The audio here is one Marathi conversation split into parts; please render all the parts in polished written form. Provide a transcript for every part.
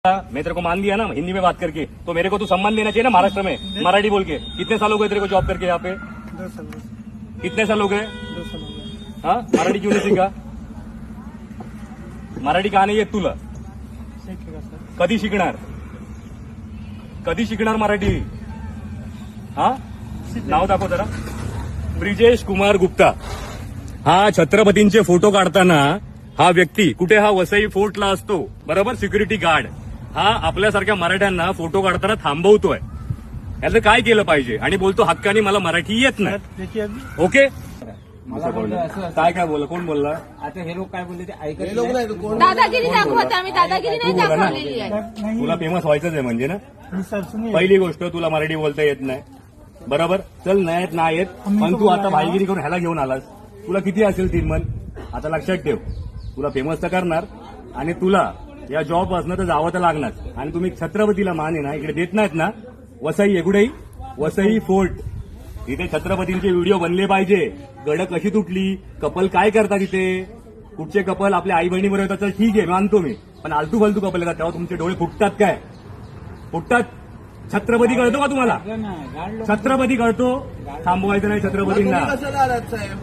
मैं तेरे को मान दिया ना हिंदी में बात करके, तो मेरे को तू सम्मान देना चाहिए ना महाराष्ट्र में मराठी बोल के। कितने साल हो गए तेरे को जॉब करके यहाँ पे? 2 साल। कितने साल हो गए? 2 साल हो गए। हाँ, मराठी क्यों नहीं सीखा? मराठी का नाही येत तुला? शिकेगा सर। कधी शिकणार? कधी शिकणार मराठी? हा, नाव दाखव जरा. ब्रिजेश कुमार गुप्ता. हा छत्रपतींचे फोटो काढताना हा व्यक्ती कुठे? हा वसई फोर्टला असतो, बरोबर, सिक्युरिटी गार्ड. हा आपल्यासारख्या मराठ्यांना फोटो काढताना थांबवतोय. याचं काय केलं पाहिजे? आणि बोलतो हक्कानी मला मराठी येत नाही. देखिए अभी ओके, मला बोललं असं काय बोललं? कोण बोलला? आता हे लोक काय बोलले ते ऐकत नाही. दादागिरी दाखवत आम्ही दादागिरी नाही तू बोला ना. दाखवलेली आहे. नहीं तुला फेमस व्हायचंच आहे म्हणजे ना. नहीं सर सुनिए। पहिली गोष्ट, तुला मराठी बोलता येत नाही, बरोबर. चल नाही येत, नाही येत, पण तू आता भाईगिरी करून ह्याला घेऊन आलास. तुला किती असेल 3 मन? आता लक्षात ठेव, तुला फेमस तर करणार आणि तुला या जॉब असणं तर जावं तर लागणार. आणि तुम्ही छत्रपतीला मान आहे ना इकडे देत नाहीत ना. वसई एकुडेही वसई फोर्ट, इथे छत्रपतींचे व्हिडिओ बनले पाहिजे. गड कशी तुटली, कपल काय करतात इथे, कुठचे कपल आपल्या आई बहिणी बरोबर येतात, ठीक आहे मानतो मी, पण आलतू फालतू कपल येतात तेव्हा तुमचे डोळे फुटतात काय? फुटतात. छत्रपती कळतो का तुम्हाला? छत्रपती कळतो. थांबवायचं नाही छत्रपतींना.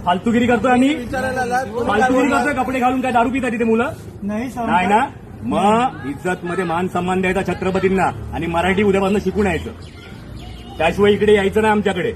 फालतूगिरी करतोय आम्ही, फालतूगिरी करतोय. कपडे घालून काय दारू पितात तिथे मुलं? नहीं सर। नाही ना. मग इज्जत मध्ये मान सन्मान द्यायचा छत्रपतींना आणि मराठी उद्यापासून शिकून यायचं. त्याशिवाय इकडे यायचं नाही आमच्याकडे.